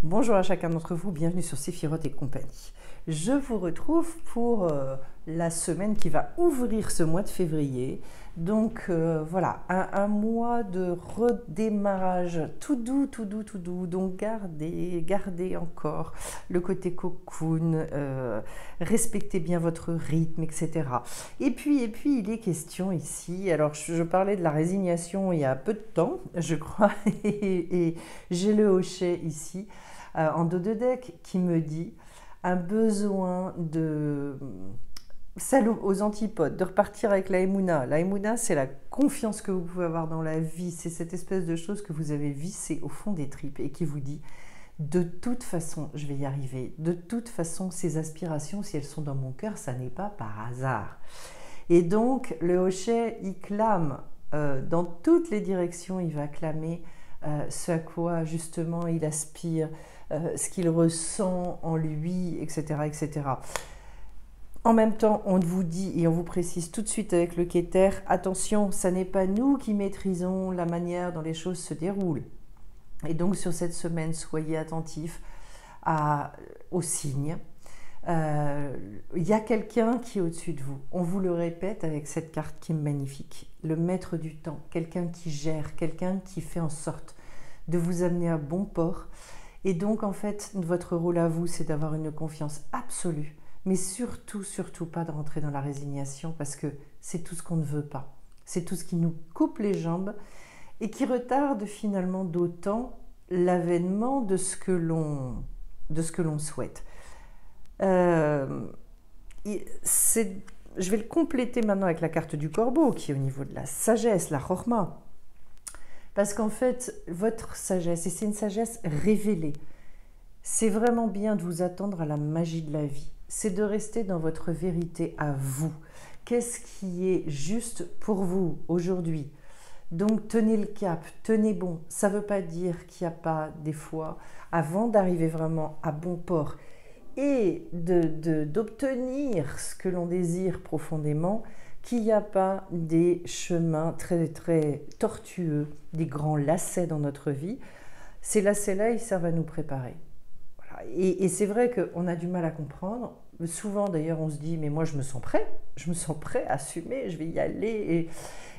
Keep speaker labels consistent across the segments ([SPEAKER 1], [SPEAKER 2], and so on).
[SPEAKER 1] Bonjour à chacun d'entre vous, bienvenue sur Séphiroth et compagnie. Je vous retrouve pour la semaine qui va ouvrir ce mois de février. Donc voilà, un mois de redémarrage tout doux, tout doux, tout doux. Donc gardez encore le côté cocoon, respectez bien votre rythme, etc. Et puis il est question ici, alors je parlais de la résignation il y a peu de temps, je crois, et j'ai le hochet ici en dos de deck qui me dit un besoin de salaud aux antipodes, de repartir avec la Emouna. La Emouna, c'est la confiance que vous pouvez avoir dans la vie, c'est cette espèce de chose que vous avez vissée au fond des tripes et qui vous dit de toute façon, je vais y arriver. De toute façon, ces aspirations, si elles sont dans mon cœur, ça n'est pas par hasard. Et donc, le hochet, il clame dans toutes les directions, il va clamer ce à quoi justement il aspire, ce qu'il ressent en lui, etc., etc. En même temps, on vous dit et on vous précise tout de suite avec le Keter, attention, ça n'est pas nous qui maîtrisons la manière dont les choses se déroulent. Et donc sur cette semaine, soyez attentifs aux signes. Il y a quelqu'un qui est au-dessus de vous. On vous le répète avec cette carte qui est magnifique. Le maître du temps, quelqu'un qui gère, quelqu'un qui fait en sorte de vous amener à bon port. Et donc en fait, votre rôle à vous, c'est d'avoir une confiance absolue, mais surtout, surtout pas de rentrer dans la résignation parce que c'est tout ce qu'on ne veut pas. C'est tout ce qui nous coupe les jambes et qui retarde finalement d'autant l'avènement de ce que l'on souhaite. Je vais le compléter maintenant avec la carte du corbeau qui est au niveau de la sagesse, la chorma. Parce qu'en fait, votre sagesse, et c'est une sagesse révélée, c'est vraiment bien de vous attendre à la magie de la vie. C'est de rester dans votre vérité à vous. Qu'est-ce qui est juste pour vous aujourd'hui ? Donc tenez le cap, tenez bon. Ça ne veut pas dire qu'il n'y a pas des fois, avant d'arriver vraiment à bon port et d'obtenir ce que l'on désire profondément, qu'il n'y a pas des chemins très très tortueux, des grands lacets dans notre vie. Ces lacets-là, ils servent à nous préparer. Voilà. Et c'est vrai qu'on a du mal à comprendre. Souvent d'ailleurs on se dit mais moi je me sens prêt à assumer, je vais y aller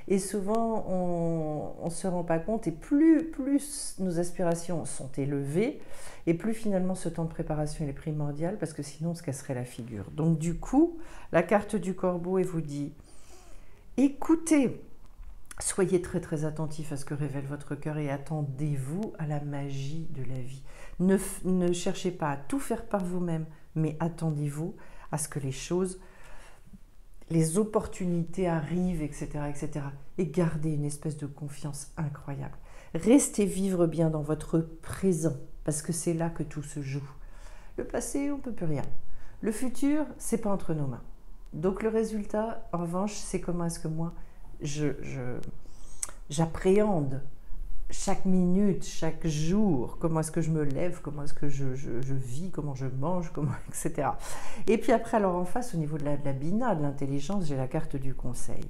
[SPEAKER 1] et souvent on ne se rend pas compte et plus nos aspirations sont élevées et plus finalement ce temps de préparation est primordial parce que sinon on se casserait la figure. Donc du coup la carte du corbeau elle vous dit écoutez, soyez très très attentifs à ce que révèle votre cœur et attendez-vous à la magie de la vie. Ne cherchez pas à tout faire par vous-même, mais attendez-vous à ce que les choses, les opportunités arrivent, etc., etc. Et gardez une espèce de confiance incroyable. Restez vivre bien dans votre présent, parce que c'est là que tout se joue. Le passé, on ne peut plus rien. Le futur, c'est pas entre nos mains. Donc le résultat, en revanche, c'est comment est-ce que moi, j'appréhende chaque minute, chaque jour, comment est-ce que je me lève, comment est-ce que je vis, comment je mange, etc. Et puis après, alors en face, au niveau de la bina, de l'intelligence, j'ai la carte du conseil.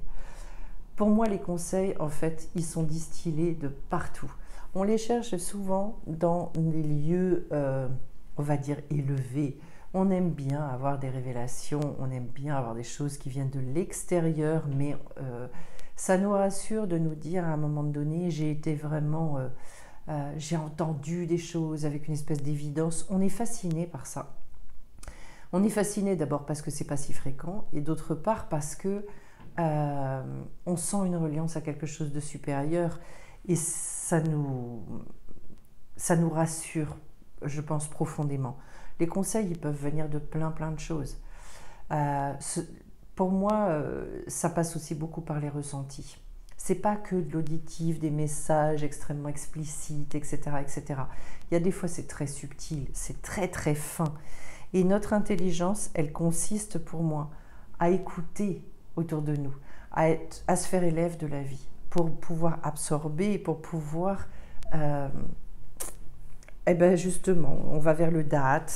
[SPEAKER 1] Pour moi, les conseils, en fait, ils sont distillés de partout. On les cherche souvent dans des lieux, on va dire, élevés. On aime bien avoir des révélations, on aime bien avoir des choses qui viennent de l'extérieur, mais ça nous rassure de nous dire à un moment donné, j'ai été vraiment, j'ai entendu des choses avec une espèce d'évidence. On est fasciné par ça. On est fasciné d'abord parce que c'est pas si fréquent et d'autre part parce que on sent une reliance à quelque chose de supérieur et ça nous rassure, je pense profondément. Les conseils, ils peuvent venir de plein de choses. Pour moi, ça passe aussi beaucoup par les ressentis. C'est pas que de l'auditif, des messages extrêmement explicites, etc., etc. Il y a des fois, c'est très subtil, c'est très très fin. Et notre intelligence, elle consiste pour moi à écouter autour de nous, à se faire élève de la vie, pour pouvoir absorber, pour pouvoir... Eh bien justement, on va vers le Da'at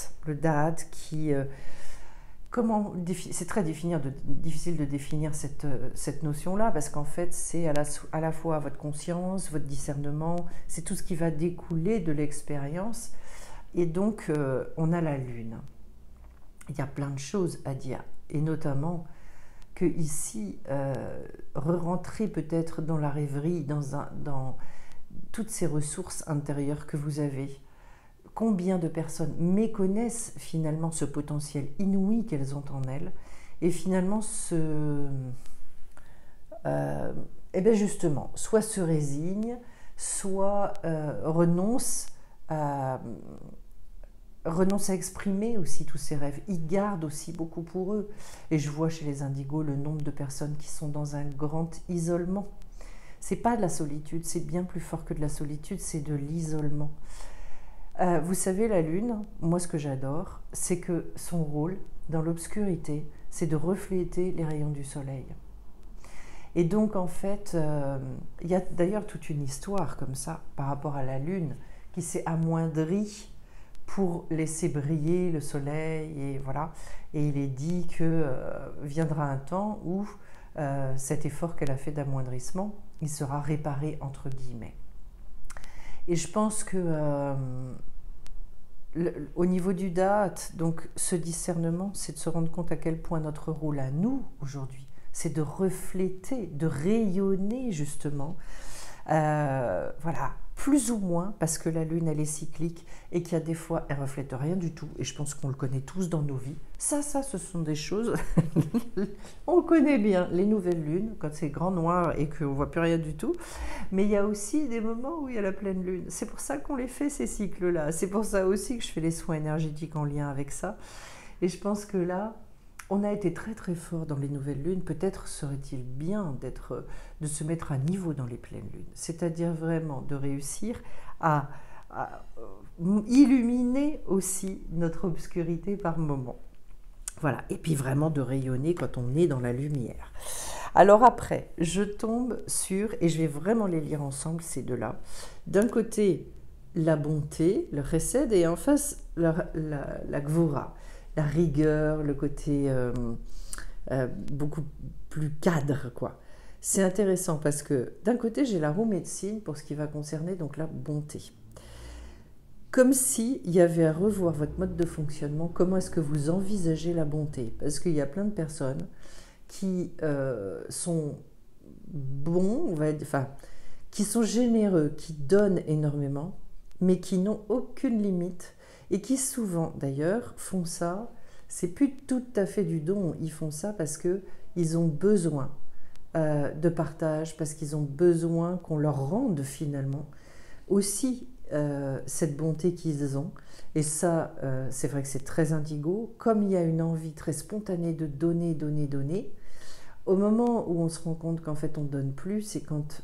[SPEAKER 1] qui... c'est très difficile de définir cette notion-là, parce qu'en fait, c'est à la fois votre conscience, votre discernement, c'est tout ce qui va découler de l'expérience, Et donc, on a la Lune. Il y a plein de choses à dire, et notamment que ici, re-rentrer peut-être dans la rêverie, dans toutes ces ressources intérieures que vous avez. Combien de personnes méconnaissent finalement ce potentiel inouï qu'elles ont en elles, et finalement et bien justement, soit se résignent, soit renoncent à exprimer aussi tous ces rêves. Ils gardent aussi beaucoup pour eux. Et je vois chez les indigos le nombre de personnes qui sont dans un grand isolement. C'est pas de la solitude, c'est bien plus fort que de la solitude, c'est de l'isolement. Vous savez, la Lune, moi ce que j'adore, c'est que son rôle dans l'obscurité, c'est de refléter les rayons du soleil. Et donc en fait, il y a d'ailleurs toute une histoire comme ça par rapport à la Lune qui s'est amoindrie pour laisser briller le soleil, et voilà. Et il est dit que viendra un temps où cet effort qu'elle a fait d'amoindrissement, il sera réparé entre guillemets. Et je pense que au niveau du date, donc ce discernement, c'est de se rendre compte à quel point notre rôle à nous aujourd'hui, c'est de refléter, de rayonner justement, voilà, plus ou moins, parce que la Lune, elle est cyclique et qu'il y a des fois, elle ne reflète rien du tout. Et je pense qu'on le connaît tous dans nos vies. Ça, ce sont des choses, on connaît bien les nouvelles lunes, quand c'est grand noir et qu'on ne voit plus rien du tout. Mais il y a aussi des moments où il y a la pleine lune. C'est pour ça qu'on les fait, ces cycles-là. C'est pour ça aussi que je fais les soins énergétiques en lien avec ça. Et je pense que là, on a été très très fort dans les nouvelles lunes. Peut-être serait-il bien de se mettre à niveau dans les pleines lunes. C'est-à-dire vraiment de réussir à illuminer aussi notre obscurité par moments. Voilà. Et puis vraiment de rayonner quand on est dans la lumière. Alors après, je tombe sur, et je vais vraiment les lire ensemble, ces deux-là. D'un côté, la bonté, le chesed, et en face, la gvura. La rigueur, le côté beaucoup plus cadre, quoi. C'est intéressant parce que d'un côté, j'ai la roue médecine pour ce qui va concerner donc la bonté. Comme s'il y avait à revoir votre mode de fonctionnement, comment est-ce que vous envisagez la bonté? Parce qu'il y a plein de personnes qui sont bons, on va dire, enfin, qui sont généreux, qui donnent énormément, mais qui n'ont aucune limite. Et qui souvent, d'ailleurs, font ça, c'est plus tout à fait du don, ils font ça parce qu'ils ont besoin de partage, parce qu'ils ont besoin qu'on leur rende finalement aussi cette bonté qu'ils ont. Et ça, c'est vrai que c'est très indigo. Comme il y a une envie très spontanée de donner, donner, donner, au moment où on se rend compte qu'en fait on ne donne plus, c'est quand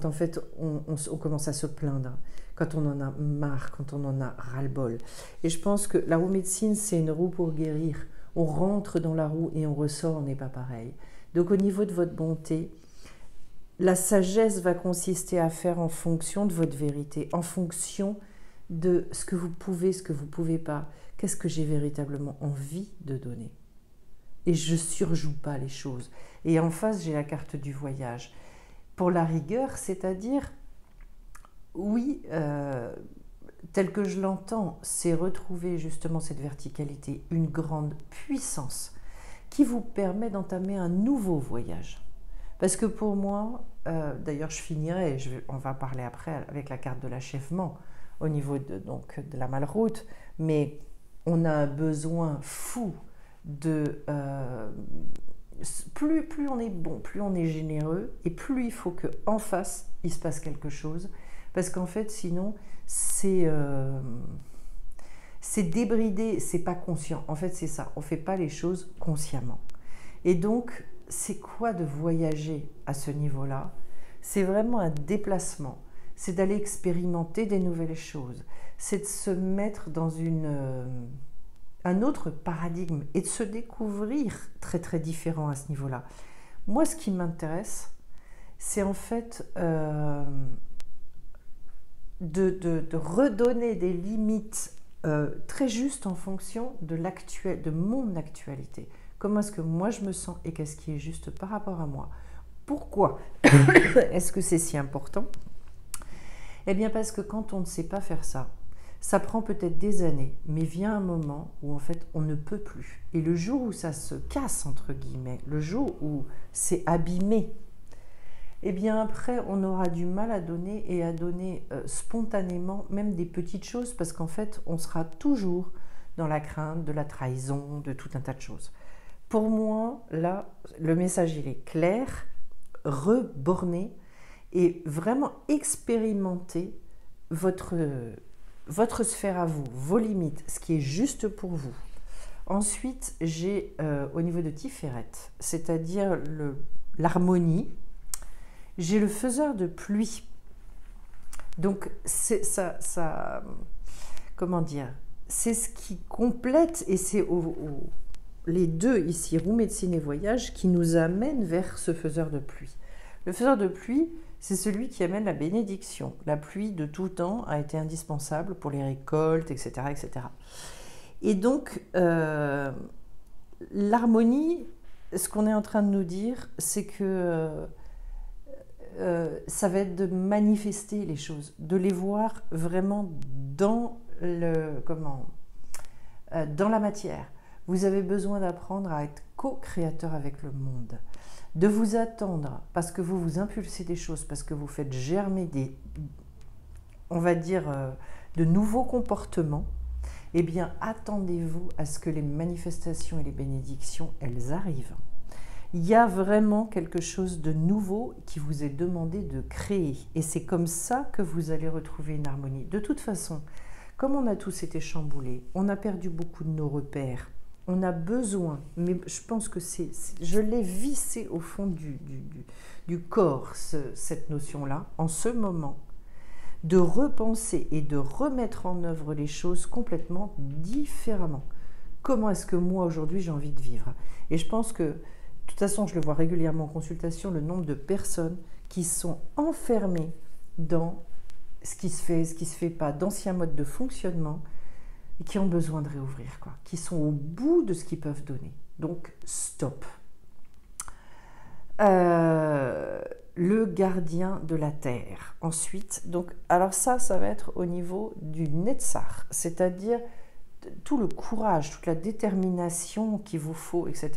[SPEAKER 1] en fait on commence à se plaindre, quand on en a marre, quand on en a ras-le-bol. Et je pense que la roue médecine, c'est une roue pour guérir. On rentre dans la roue et on ressort, on n'est pas pareil. Donc au niveau de votre bonté, la sagesse va consister à faire en fonction de votre vérité, en fonction de ce que vous pouvez, ce que vous ne pouvez pas. Qu'est-ce que j'ai véritablement envie de donner? Et je ne surjoue pas les choses. Et en face, j'ai la carte du voyage. Pour la rigueur, c'est-à-dire, oui, tel que je l'entends, c'est retrouver justement cette verticalité, une grande puissance qui vous permet d'entamer un nouveau voyage. Parce que pour moi, d'ailleurs je finirai, on va parler après avec la carte de l'achèvement au niveau de la malroute, mais on a un besoin fou de... plus on est bon, plus on est généreux, et plus il faut qu'en face, il se passe quelque chose. Parce qu'en fait, sinon, c'est débridé, c'est pas conscient. En fait, c'est ça, on ne fait pas les choses consciemment. Et donc, c'est quoi de voyager à ce niveau-là? C'est vraiment un déplacement. C'est d'aller expérimenter des nouvelles choses. C'est de se mettre dans un autre paradigme et de se découvrir très très différent à ce niveau-là. Moi, ce qui m'intéresse, c'est en fait de redonner des limites très justes en fonction de mon actualité. Comment est-ce que moi je me sens et qu'est-ce qui est juste par rapport à moi? Pourquoi est-ce que c'est si important? Eh bien parce que quand on ne sait pas faire ça, Ça prend peut-être des années, mais vient un moment où en fait on ne peut plus. Et le jour où ça se casse, entre guillemets, le jour où c'est abîmé, eh bien après on aura du mal à donner et à donner spontanément même des petites choses parce qu'en fait on sera toujours dans la crainte de la trahison, de tout un tas de choses. Pour moi, là, le message il est clair, reborné et vraiment expérimenter votre sphère à vous, vos limites, ce qui est juste pour vous. Ensuite, j'ai au niveau de Tiferet, c'est-à-dire l'harmonie, j'ai le faiseur de pluie. Donc, comment dire, c'est ce qui complète, et c'est les deux ici, roue médecine et voyage, qui nous amènent vers ce faiseur de pluie. Le faiseur de pluie, c'est celui qui amène la bénédiction. La pluie de tout temps a été indispensable pour les récoltes, etc. etc. Et donc, l'harmonie, ce qu'on est en train de nous dire, c'est que ça va être de manifester les choses, de les voir vraiment dans dans la matière. Vous avez besoin d'apprendre à être co-créateur avec le monde, de vous attendre parce que vous vous impulsez des choses, parce que vous faites germer on va dire, de nouveaux comportements. Eh bien, attendez-vous à ce que les manifestations et les bénédictions, elles arrivent. Il y a vraiment quelque chose de nouveau qui vous est demandé de créer. Et c'est comme ça que vous allez retrouver une harmonie. De toute façon, comme on a tous été chamboulés, on a perdu beaucoup de nos repères, on a besoin, mais je pense que je l'ai vissé au fond du corps, cette notion-là, en ce moment, de repenser et de remettre en œuvre les choses complètement différemment. Comment est-ce que moi, aujourd'hui, j'ai envie de vivre? Et je pense que, de toute façon, je le vois régulièrement en consultation, le nombre de personnes qui sont enfermées dans ce qui se fait pas, d'anciens modes de fonctionnement, et qui ont besoin de réouvrir, quoi, qui sont au bout de ce qu'ils peuvent donner. Donc, stop. Le gardien de la terre. Ensuite, donc, alors ça va être au niveau du Netzar, c'est-à-dire tout le courage, toute la détermination qu'il vous faut, etc.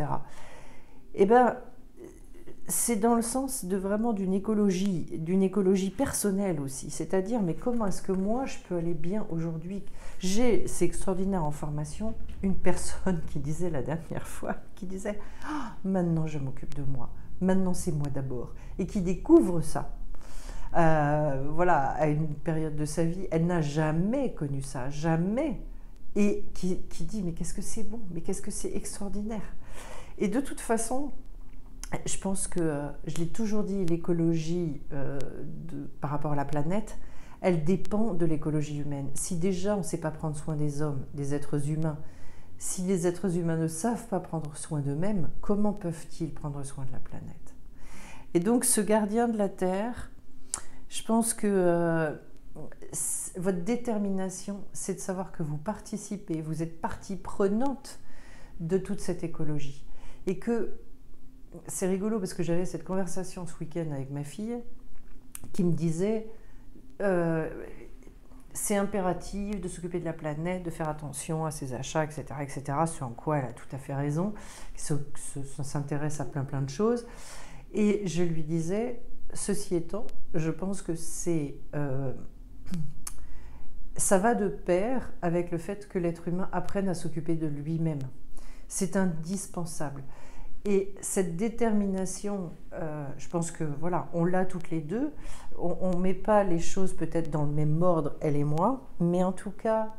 [SPEAKER 1] Eh bien, c'est dans le sens de vraiment d'une écologie personnelle aussi. C'est-à-dire, mais comment est-ce que moi, je peux aller bien aujourd'hui? C'est extraordinaire en formation, une personne qui disait la dernière fois, qui disait « Maintenant, je m'occupe de moi. Maintenant, c'est moi d'abord. » Et qui découvre ça. Voilà, à une période de sa vie, elle n'a jamais connu ça, jamais. Et qui dit « Mais qu'est-ce que c'est bon? Mais qu'est-ce que c'est extraordinaire ?» Et de toute façon, je pense que, je l'ai toujours dit, l'écologie par rapport à la planète, elle dépend de l'écologie humaine. Si déjà on ne sait pas prendre soin des hommes, des êtres humains, si les êtres humains ne savent pas prendre soin d'eux-mêmes, comment peuvent-ils prendre soin de la planète? Et donc ce gardien de la Terre, je pense que votre détermination, c'est de savoir que vous participez, vous êtes partie prenante de toute cette écologie. Et que c'est rigolo parce que j'avais cette conversation ce week-end avec ma fille qui me disait c'est impératif de s'occuper de la planète, de faire attention à ses achats, etc., etc., ce en quoi elle a tout à fait raison, s'intéresse à plein de choses. Et je lui disais, ceci étant, je pense que ça va de pair avec le fait que l'être humain apprenne à s'occuper de lui-même. C'est indispensable. Et cette détermination, je pense que voilà, on l'a toutes les deux. On ne met pas les choses peut-être dans le même ordre, elle et moi, mais en tout cas,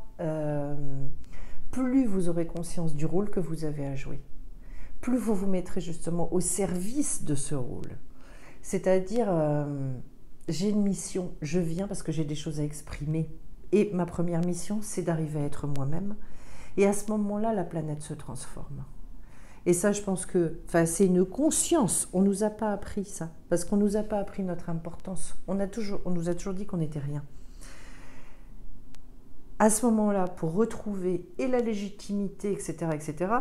[SPEAKER 1] plus vous aurez conscience du rôle que vous avez à jouer, plus vous vous mettrez justement au service de ce rôle. C'est-à-dire, j'ai une mission, je viens parce que j'ai des choses à exprimer. Et ma première mission, c'est d'arriver à être moi-même. Et à ce moment-là, la planète se transforme. Et ça, je pense que c'est une conscience. On ne nous a pas appris ça, parce qu'on ne nous a pas appris notre importance. On nous a toujours dit qu'on n'était rien. À ce moment-là, pour retrouver et la légitimité, etc., etc.,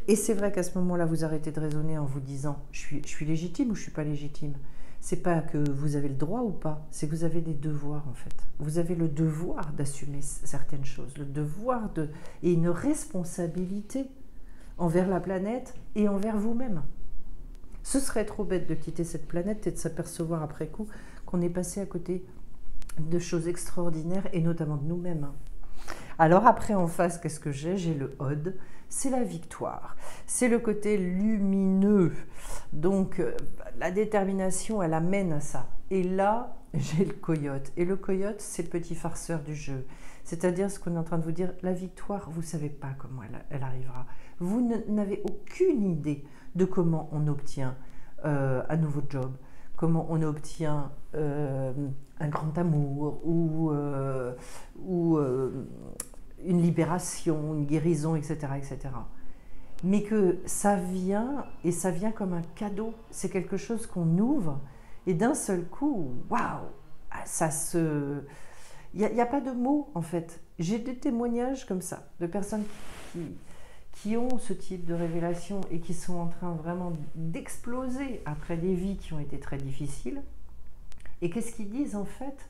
[SPEAKER 1] et c'est vrai qu'à ce moment-là, vous arrêtez de raisonner en vous disant « je suis légitime ou je ne suis pas légitime ?» c'est pas que vous avez le droit ou pas, c'est que vous avez des devoirs en fait. Vous avez le devoir d'assumer certaines choses, le devoir et une responsabilité envers la planète et envers vous-même. Ce serait trop bête de quitter cette planète et de s'apercevoir après coup qu'on est passé à côté de choses extraordinaires et notamment de nous-mêmes. Alors après en face, qu'est-ce que j'ai? J'ai le Ode, c'est la victoire, c'est le côté lumineux. Donc la détermination, elle amène à ça. Et là, j'ai le coyote. Et le coyote, c'est le petit farceur du jeu. C'est-à-dire ce qu'on est en train de vous dire, la victoire, vous ne savez pas comment elle arrivera. Vous n'avez aucune idée de comment on obtient un nouveau job, comment on obtient un grand amour ou une libération, une guérison, etc., etc. Mais que ça vient, et ça vient comme un cadeau. C'est quelque chose qu'on ouvre, et d'un seul coup, waouh, ça se... Il n'y a pas de mots, en fait. J'ai des témoignages comme ça, de personnes qui ont ce type de révélation et qui sont en train vraiment d'exploser après des vies qui ont été très difficiles. Et qu'est-ce qu'ils disent, en fait?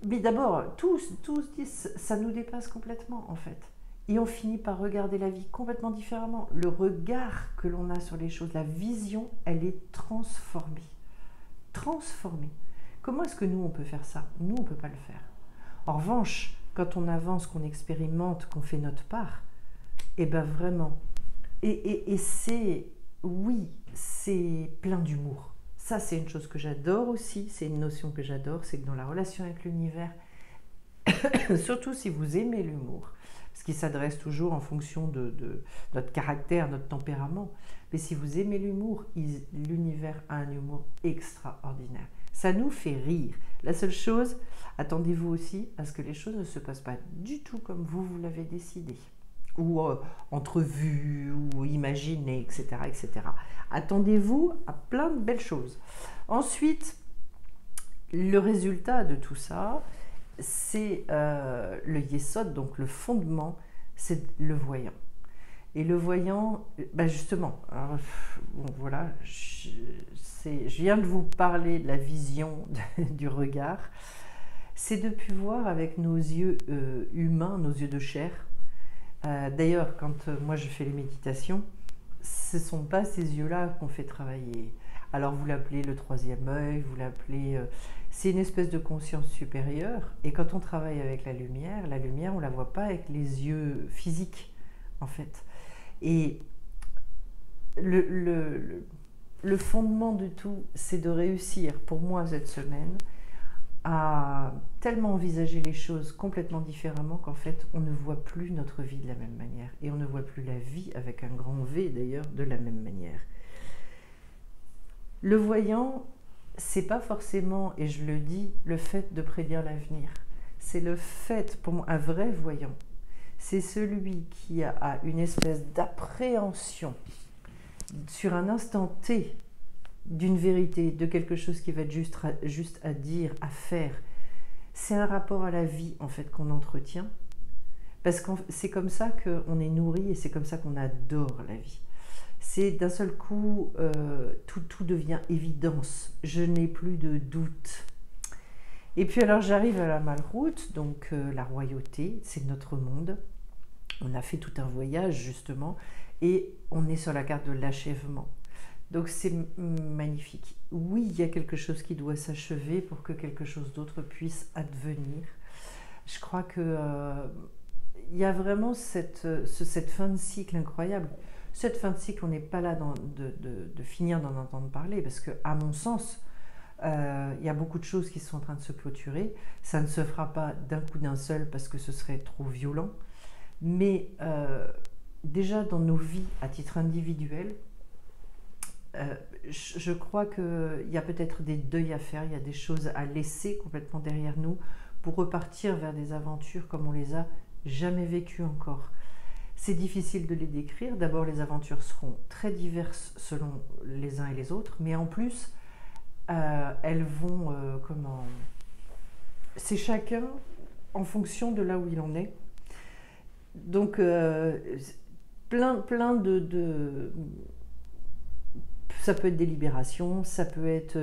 [SPEAKER 1] Mais d'abord, tous disent, ça nous dépasse complètement, en fait. Et on finit par regarder la vie complètement différemment. Le regard que l'on a sur les choses, la vision, elle est transformée. Transformée. Comment est-ce que nous, on peut faire ça? Nous, on ne peut pas le faire. En revanche, quand on avance, qu'on expérimente, qu'on fait notre part, et bien vraiment, et c'est, oui, c'est plein d'humour. Ça, c'est une chose que j'adore aussi, c'est une notion que j'adore, c'est que dans la relation avec l'univers, surtout si vous aimez l'humour, parce qu'il s'adresse toujours en fonction de notre caractère, notre tempérament, mais si vous aimez l'humour, l'univers a un humour extraordinaire. Ça nous fait rire. La seule chose, attendez-vous aussi à ce que les choses ne se passent pas du tout comme vous l'avez décidé, ou entrevu, ou imaginé, etc., etc. Attendez-vous à plein de belles choses. Ensuite, le résultat de tout ça, c'est le Yesod, donc le fondement, c'est le voyant. Et le voyant, ben justement, alors, bon, voilà, je viens de vous parler de la vision du regard, c'est de pouvoir avec nos yeux humains, nos yeux de chair. D'ailleurs, quand moi je fais les méditations, ce ne sont pas ces yeux-là qu'on fait travailler. Alors vous l'appelez le troisième œil, vous l'appelez... c'est une espèce de conscience supérieure. Et quand on travaille avec la lumière, on ne la voit pas avec les yeux physiques, en fait. Et le fondement de tout, c'est de réussir, pour moi, cette semaine, à tellement envisager les choses complètement différemment qu'en fait, on ne voit plus notre vie de la même manière. Et on ne voit plus la vie, avec un grand V d'ailleurs, de la même manière. Le voyant, c'est pas forcément, et je le dis, le fait de prédire l'avenir. C'est le fait, pour moi, un vrai voyant, c'est celui qui a une espèce d'appréhension sur un instant T d'une vérité, de quelque chose qui va être juste à dire, à faire. C'est un rapport à la vie, en fait, qu'on entretient. Parce que c'est comme ça qu'on est nourri et c'est comme ça qu'on adore la vie. C'est d'un seul coup, tout devient évidence. Je n'ai plus de doute. Et puis alors j'arrive à la Malroute, donc la royauté, c'est notre monde. On a fait tout un voyage justement et on est sur la carte de l'achèvement. Donc c'est magnifique. Oui, il y a quelque chose qui doit s'achever pour que quelque chose d'autre puisse advenir. Je crois que il y a vraiment cette fin de cycle incroyable. Cette fin de cycle, on n'est pas là de finir d'en entendre parler parce que, à mon sens, il y a beaucoup de choses qui sont en train de se clôturer. Ça ne se fera pas d'un coup d'un seul parce que ce serait trop violent. Mais déjà dans nos vies à titre individuel, je crois qu'il y a peut-être des deuils à faire, il y a des choses à laisser complètement derrière nous pour repartir vers des aventures comme on les a jamais vécues encore. C'est difficile de les décrire. D'abord, les aventures seront très diverses selon les uns et les autres, mais en plus, elles vont c'est chacun en fonction de là où il en est. Donc, plein de Ça peut être des libérations, ça peut être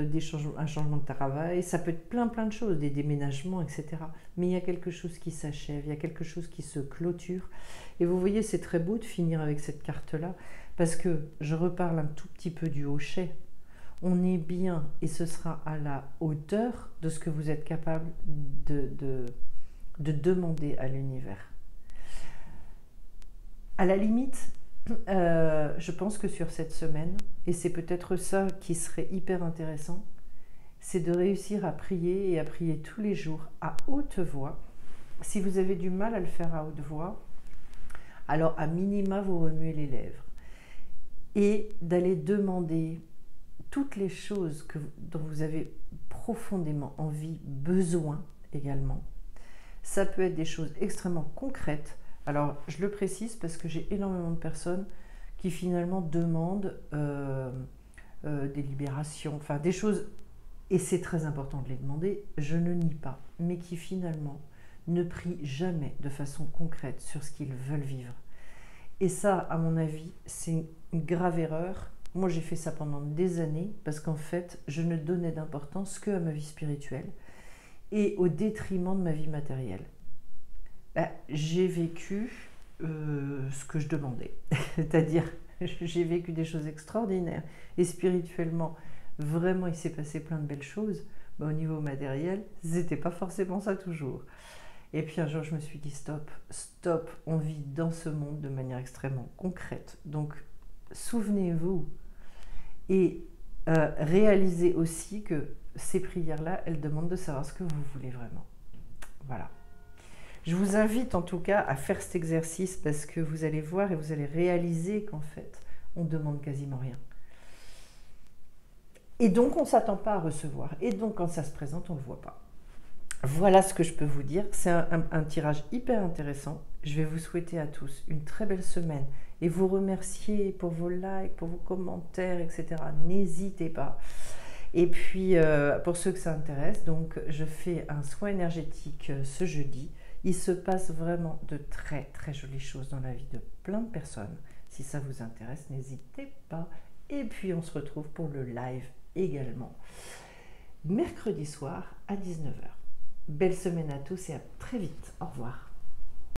[SPEAKER 1] un changement de travail, ça peut être plein de choses, des déménagements, etc. Mais il y a quelque chose qui s'achève, il y a quelque chose qui se clôture. Et vous voyez, c'est très beau de finir avec cette carte-là, parce que je reparle un tout petit peu du hochet. On est bien, et ce sera à la hauteur de ce que vous êtes capable de demander à l'univers. À la limite, je pense que sur cette semaine, et c'est peut-être ça qui serait hyper intéressant, c'est de réussir à prier et à prier tous les jours à haute voix. Si vous avez du mal à le faire à haute voix, alors à minima vous remuez les lèvres et d'aller demander toutes les choses dont vous avez profondément envie, besoin également. Ça peut être des choses extrêmement concrètes. Alors, je le précise parce que j'ai énormément de personnes qui finalement demandent des libérations, enfin des choses, et c'est très important de les demander, je ne nie pas, mais qui finalement ne prient jamais de façon concrète sur ce qu'ils veulent vivre. Et ça, à mon avis, c'est une grave erreur. Moi, j'ai fait ça pendant des années parce qu'en fait, je ne donnais d'importance qu'à ma vie spirituelle et au détriment de ma vie matérielle. J'ai vécu ce que je demandais, c'est-à-dire j'ai vécu des choses extraordinaires et spirituellement, vraiment il s'est passé plein de belles choses. Au niveau matériel, c'était pas forcément ça toujours. Et puis un jour je me suis dit stop, on vit dans ce monde de manière extrêmement concrète. Donc souvenez-vous et réalisez aussi que ces prières-là, elles demandent de savoir ce que vous voulez vraiment. Voilà. Je vous invite en tout cas à faire cet exercice parce que vous allez voir et vous allez réaliser qu'en fait, on ne demande quasiment rien. Et donc, on ne s'attend pas à recevoir. Et donc, quand ça se présente, on ne le voit pas. Voilà ce que je peux vous dire. C'est un tirage hyper intéressant. Je vais vous souhaiter à tous une très belle semaine et vous remercier pour vos likes, pour vos commentaires, etc. N'hésitez pas. Et puis, pour ceux que ça intéresse, donc, je fais un soin énergétique ce jeudi. Il se passe vraiment de très jolies choses dans la vie de plein de personnes. Si ça vous intéresse, n'hésitez pas. Et puis on se retrouve pour le live également, mercredi soir à 19h. Belle semaine à tous et à très vite. Au revoir.